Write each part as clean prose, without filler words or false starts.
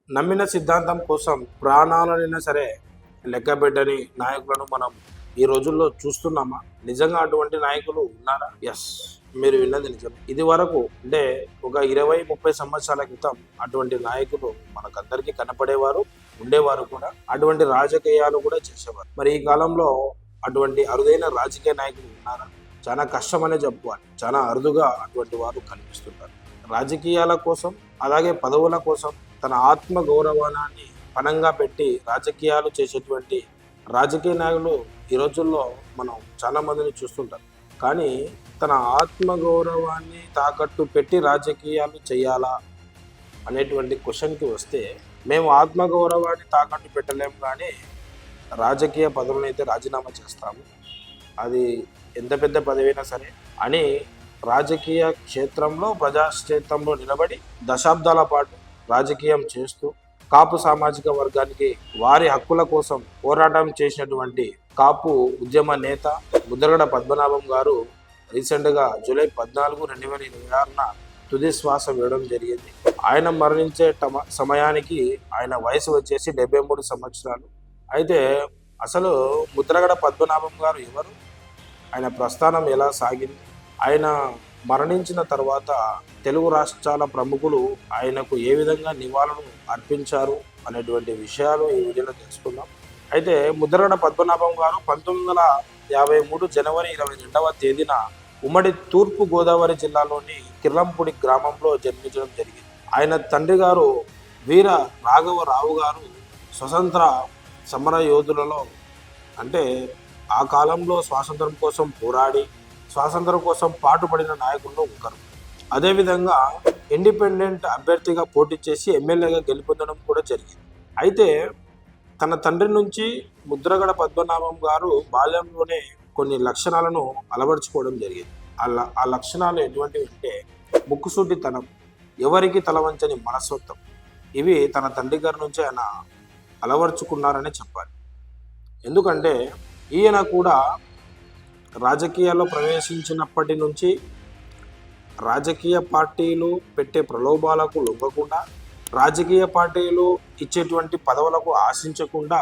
నమ్మిన సిద్ధాంతం కోసం ప్రాణాలనైనా సరే లెక్కబెట్టని నాయకులను మనం ఈ రోజుల్లో చూస్తున్నామా? నిజంగా అటువంటి నాయకులు ఉన్నారా? ఎస్, మీరు విన్నది నిజం. ఇది వరకు అంటే ఒక 20-30 సంవత్సరాల క్రితం అటువంటి నాయకులు మనకందరికీ కనపడేవారు, ఉండేవారు కూడా. అటువంటి రాజకీయాలు కూడా చేసేవారు. మరి ఈ కాలంలో అటువంటి అరుదైన రాజకీయ నాయకులు ఉన్నారా? చాలా కష్టమనే చెప్పుకోవాలి. చాలా అరుదుగా అటువంటి వారు కనిపిస్తుంటారు. రాజకీయాల కోసం, అలాగే పదవుల కోసం తన ఆత్మ గౌరవాన్ని పణంగా పెట్టి రాజకీయాలు చేసేటువంటి రాజకీయ నాయకులు ఈ రోజుల్లో మనం చాలా మందిని చూస్తుంటాం. కానీ తన ఆత్మ గౌరవాన్ని తాకట్టు పెట్టి రాజకీయాలు చేయాలా అనేటువంటి క్వశ్చన్కి వస్తే, మేము ఆత్మ గౌరవాన్ని తాకట్టు పెట్టలేము, కానీ రాజకీయ పదవులను అయితే రాజీనామా చేస్తాము, అది ఎంత పెద్ద పదవైనా సరే అని రాజకీయ క్షేత్రంలో, ప్రజాక్షేత్రంలో నిలబడి దశాబ్దాల పాటు రాజకీయం చేస్తూ కాపు సామాజిక వర్గానికి వారి హక్కుల కోసం పోరాటం చేసినటువంటి కాపు ఉద్యమ నేత ముద్రగడ పద్మనాభం గారు రీసెంట్గా జూలై 14, 2026 తుది శ్వాస వేయడం జరిగింది. ఆయన మరణించే సమయానికి ఆయన వయసు వచ్చేసి 73 సంవత్సరాలు. అయితే అసలు ముద్రగడ పద్మనాభం గారు ఎవరు, ఆయన ప్రస్థానం ఎలా సాగింది, ఆయన మరణించిన తర్వాత తెలుగు రాష్ట్రాల ప్రముఖులు ఆయనకు ఏ విధంగా నివాళులు అర్పించారు అనేటువంటి విషయాలు ఈ వీడియోలో తెలుసుకుందాం. అయితే ముద్రగడ పద్మనాభం గారు 1953 జనవరి 22వ తేదీన ఉమ్మడి తూర్పు గోదావరి జిల్లాలోని కిర్లంపూడి గ్రామంలో జన్మించడం జరిగింది. ఆయన తండ్రి గారు వీర రాఘవరావు గారు స్వతంత్ర సమర యోధులలో, అంటే ఆ కాలంలో స్వాతంత్రం కోసం పోరాడి స్వాతంత్రం కోసం పాటుపడిన నాయకుల్లో ఒకరు. అదేవిధంగా ఇండిపెండెంట్ అభ్యర్థిగా పోటీ చేసి ఎమ్మెల్యేగా గెలుపొందడం కూడా జరిగింది. అయితే తన తండ్రి నుంచి ముద్రగడ పద్మనాభం గారు బాల్యంలోనే కొన్ని లక్షణాలను అలవర్చుకోవడం జరిగింది. ఆ లక్షణాలు ఎటువంటివి అంటే ముక్కుసూటితనం, ఎవరికి తలవంచని మనస్తత్వం, ఇవి తన తండ్రి గారి నుంచి ఆయన అలవర్చుకున్నారనే చెప్పాలి. ఎందుకంటే ఈయన కూడా రాజకీయాల్లో ప్రవేశించినప్పటి నుంచి రాజకీయ పార్టీలు పెట్టే ప్రలోభాలకు లొంగకుండా, రాజకీయ పార్టీలు ఇచ్చేటువంటి పదవులకు ఆశించకుండా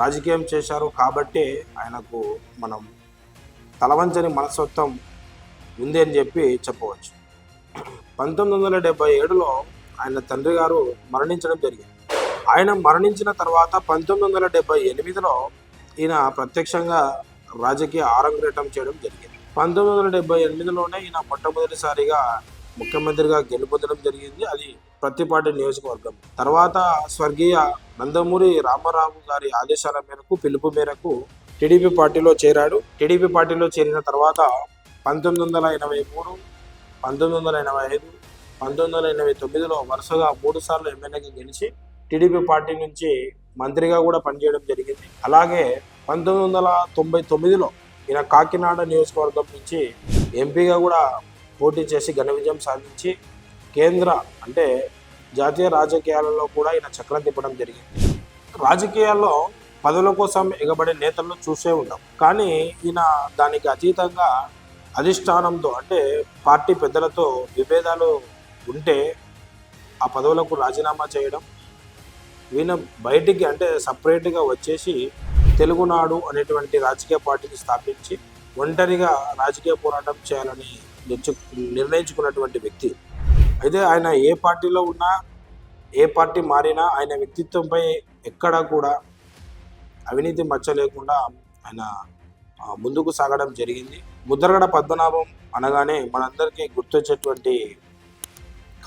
రాజకీయం చేశారు. కాబట్టే ఆయనకు మనం తలవంచని మనస్తత్వం ఉంది అని చెప్పవచ్చు. 1977లో ఆయన తండ్రి గారు మరణించడం జరిగింది. ఆయన మరణించిన తర్వాత 1978లో ఈయన ప్రత్యక్షంగా రాజకీయ ఆరంగేటం చేయడం జరిగింది. 1978లోనే ఈయన మొట్టమొదటిసారిగా ముఖ్యమంత్రిగా గెలుపొందడం జరిగింది. అది ప్రత్తిపాటి నియోజకవర్గం. తర్వాత స్వర్గీయ నందమూరి రామారావు గారి ఆదేశాల మేరకు, పిలుపు మేరకు టీడీపీ పార్టీలో చేరాడు. టీడీపీ పార్టీలో చేరిన తర్వాత 1983, 1985, 1989లో వరుసగా 3 సార్లు ఎమ్మెల్యేగా గెలిచి టీడీపీ పార్టీ నుంచి మంత్రిగా కూడా పనిచేయడం జరిగింది. అలాగే 1999లో ఈయన కాకినాడ నియోజకవర్గం నుంచి ఎంపీగా కూడా పోటీ చేసి ఘన విజయం సాధించి కేంద్ర అంటే జాతీయ రాజకీయాలలో కూడా ఈయన చక్రం తిప్పడం జరిగింది. రాజకీయాల్లో పదవుల కోసం ఎగబడే నేతలను చూసే ఉంటాం. కానీ ఈయన దానికి అతీతంగా అధిష్టానంతో, అంటే పార్టీ పెద్దలతో విభేదాలు ఉంటే ఆ పదవులకు రాజీనామా చేయడం, ఈయన బయటికి అంటే సపరేట్గా వచ్చేసి తెలుగునాడు అనేటువంటి రాజకీయ పార్టీని స్థాపించి ఒంటరిగా రాజకీయ పోరాటం చేయాలని నిర్ణయించుకున్నటువంటి వ్యక్తి. అయితే ఆయన ఏ పార్టీలో ఉన్నా, ఏ పార్టీ మారినా ఆయన వ్యక్తిత్వంపై ఎక్కడా కూడా అవినీతి మచ్చ లేకుండా ఆయన ముందుకు సాగడం జరిగింది. ముద్రగడ పద్మనాభం అనగానే మనందరికీ గుర్తొచ్చేటువంటి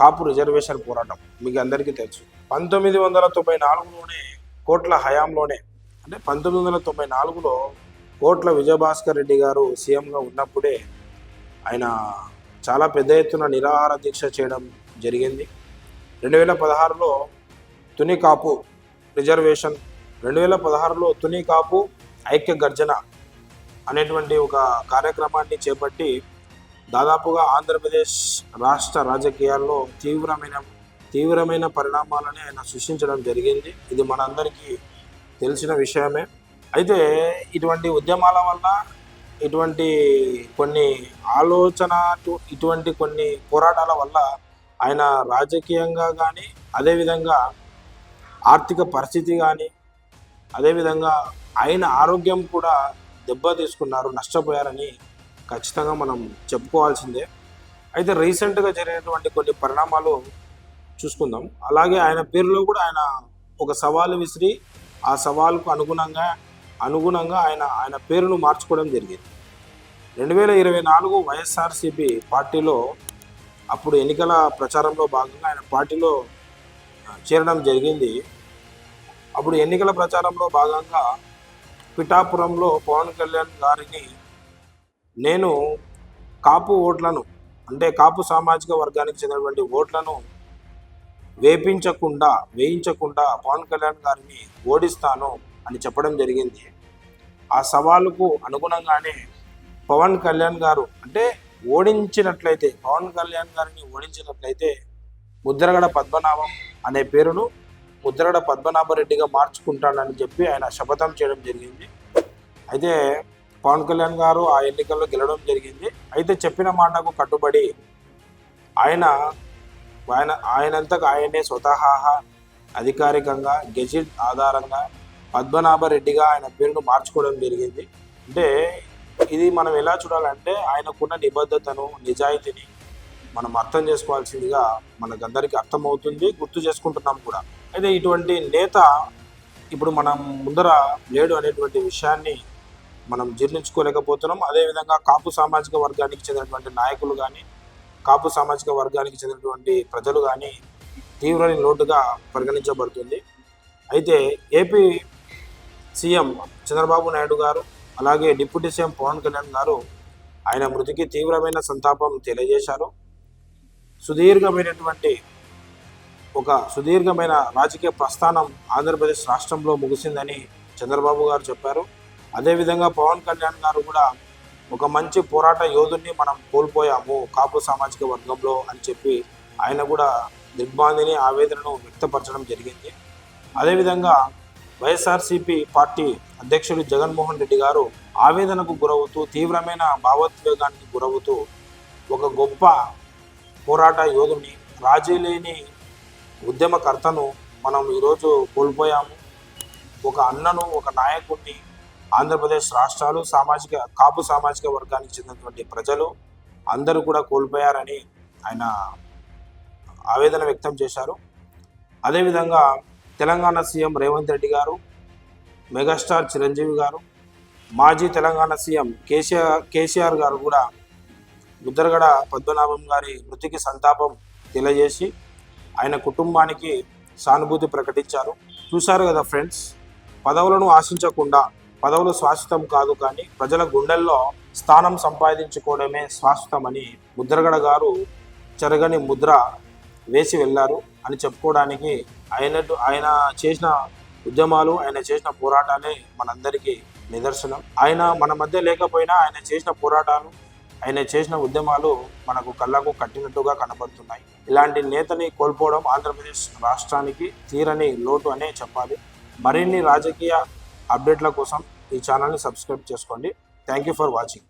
కాపు రిజర్వేషన్ పోరాటం మీకు అందరికీ తెలుసు. 1994లోనే కోట్ల హయాంలోనే, అంటే 1994లో కోట్ల విజయభాస్కర్ రెడ్డి గారు సీఎంగా ఉన్నప్పుడే ఆయన చాలా పెద్ద ఎత్తున నిరాహార దీక్ష చేయడం జరిగింది. 2016లో తుని కాపు రిజర్వేషన్, 2016లో తుని కాపు ఐక్య గర్జన అనేటువంటి ఒక కార్యక్రమాన్ని చేపట్టి దాదాపుగా ఆంధ్రప్రదేశ్ రాష్ట్ర రాజకీయాల్లో తీవ్రమైన పరిణామాలని ఆయన సృష్టించడం జరిగింది. ఇది మనందరికీ తెలిసిన విషయమే. అయితే ఇటువంటి ఉద్యమాల వల్ల, ఇటువంటి కొన్ని కొన్ని పోరాటాల వల్ల ఆయన రాజకీయంగా కానీ, అదేవిధంగా ఆర్థిక పరిస్థితి కానీ, అదేవిధంగా ఆయన ఆరోగ్యం కూడా దెబ్బ తీసుకున్నారు, నష్టపోయారని ఖచ్చితంగా మనం చెప్పుకోవాల్సిందే. అయితే రీసెంట్గా జరిగినటువంటి కొన్ని పరిణామాలు చూసుకుందాం. అలాగే ఆయన పేరులో కూడా ఆయన ఒక సవాలు విసిరి ఆ సవాలుకు అనుగుణంగా ఆయన పేరును మార్చుకోవడం జరిగింది. 2024 వైఎస్ఆర్సీపీ పార్టీలో అప్పుడు ఎన్నికల ప్రచారంలో భాగంగా ఆయన పార్టీలో చేరడం జరిగింది. అప్పుడు ఎన్నికల ప్రచారంలో భాగంగా పిఠాపురంలో పవన్ కళ్యాణ్ గారిని నేను కాపు ఓట్లను, అంటే కాపు సామాజిక వర్గానికి చెందినటువంటి ఓట్లను వేయించకుండా పవన్ కళ్యాణ్ గారిని ఓడిస్తాను అని చెప్పడం జరిగింది. ఆ సవాలుకు అనుగుణంగానే పవన్ కళ్యాణ్ గారు, అంటే పవన్ కళ్యాణ్ గారిని ఓడించినట్లయితే ముద్రగడ పద్మనాభం అనే పేరును ముద్రగడ పద్మనాభరెడ్డిగా మార్చుకుంటానని చెప్పి ఆయన శపథం చేయడం జరిగింది. అయితే పవన్ కళ్యాణ్ గారు ఆ ఎన్నికల్లో గెలవడం జరిగింది. అయితే చెప్పిన మాటకు కట్టుబడి ఆయనంతకు ఆయనే స్వతహా అధికారికంగా గెజిట్ ఆధారంగా పద్మనాభరెడ్డిగా ఆయన పేరును మార్చుకోవడం జరిగింది. అంటే ఇది మనం ఎలా చూడాలంటే ఆయనకున్న నిబద్ధతను, నిజాయితీని మనం అర్థం చేసుకోవాల్సిందిగా మనకందరికీ అర్థమవుతుంది, గుర్తు చేసుకుంటున్నాం కూడా. అయితే ఇటువంటి నేత ఇప్పుడు మనం ముందర లేడు అనేటువంటి విషయాన్ని మనం జీర్ణించుకోలేకపోతున్నాం. అదేవిధంగా కాపు సామాజిక వర్గానికి చెందినటువంటి నాయకులు కానీ, కాపు సామాజిక వర్గానికి చెందినటువంటి ప్రజలు కానీ తీవ్ర లోటుగా పరిగణించబడుతుంది. అయితే ఏపీ సీఎం చంద్రబాబు నాయుడు గారు, అలాగే డిప్యూటీ సీఎం పవన్ కళ్యాణ్ గారు ఆయన మృతికి తీవ్రమైన సంతాపం తెలియజేశారు. సుదీర్ఘమైన రాజకీయ ప్రస్థానం ఆంధ్రప్రదేశ్ రాష్ట్రంలో ముగిసిందని చంద్రబాబు గారు చెప్పారు. అదేవిధంగా పవన్ కళ్యాణ్ గారు కూడా ఒక మంచి పోరాట యోధుడిని మనం కోల్పోయాము కాపు సామాజిక వర్గంలో అని చెప్పి ఆయన కూడా దిగ్భ్రాంతిని, ఆవేదనను వ్యక్తపరచడం జరిగింది. అదేవిధంగా వైఎస్ఆర్సీపీ పార్టీ అధ్యక్షుడు జగన్మోహన్ రెడ్డి గారు ఆవేదనకు గురవుతూ, తీవ్రమైన భావోద్వేగానికి గురవుతూ ఒక గొప్ప పోరాట యోధుని, రాజీ లేని ఉద్యమకర్తను మనం ఈరోజు కోల్పోయాము. ఒక అన్నను, ఒక నాయకుడిని ఆంధ్రప్రదేశ్ రాష్ట్రాలు కాపు సామాజిక వర్గానికి చెందినటువంటి ప్రజలు అందరూ కూడా కోల్పోయారని ఆయన ఆవేదన వ్యక్తం చేశారు. అదేవిధంగా తెలంగాణ సీఎం రేవంత్ రెడ్డి గారు, మెగాస్టార్ చిరంజీవి గారు, మాజీ తెలంగాణ సీఎం కేసీఆర్ గారు కూడా ముద్రగడ పద్మనాభం గారి మృతికి సంతాపం తెలియజేసి ఆయన కుటుంబానికి సానుభూతి ప్రకటించారు. చూశారు కదా ఫ్రెండ్స్, పదవులను ఆశించకుండా, పదవులు శాశ్వతం కాదు కానీ ప్రజల గుండెల్లో స్థానం సంపాదించుకోవడమే శాశ్వతమని ముద్రగడ గారు చెరగని ముద్ర వేసి వెళ్ళారు అని చెప్పుకోవడానికి ఆయన చేసిన ఉద్యమాలు, ఆయన చేసిన పోరాటాలే మనందరికీ నిదర్శనం. ఆయన మన మధ్య లేకపోయినా ఆయన చేసిన పోరాటాలు, ఆయన చేసిన ఉద్యమాలు మనకు కళ్ళకు కట్టినట్టుగా కనబడుతున్నాయి. ఇలాంటి నేతని కోల్పోవడం ఆంధ్రప్రదేశ్ రాష్ట్రానికి తీరని లోటు అనే చెప్పాలి. మరిన్ని రాజకీయ అప్డేట్ల కోసం ఈ ఛానల్ని సబ్స్క్రైబ్ చేసుకోండి. Thank you for watching.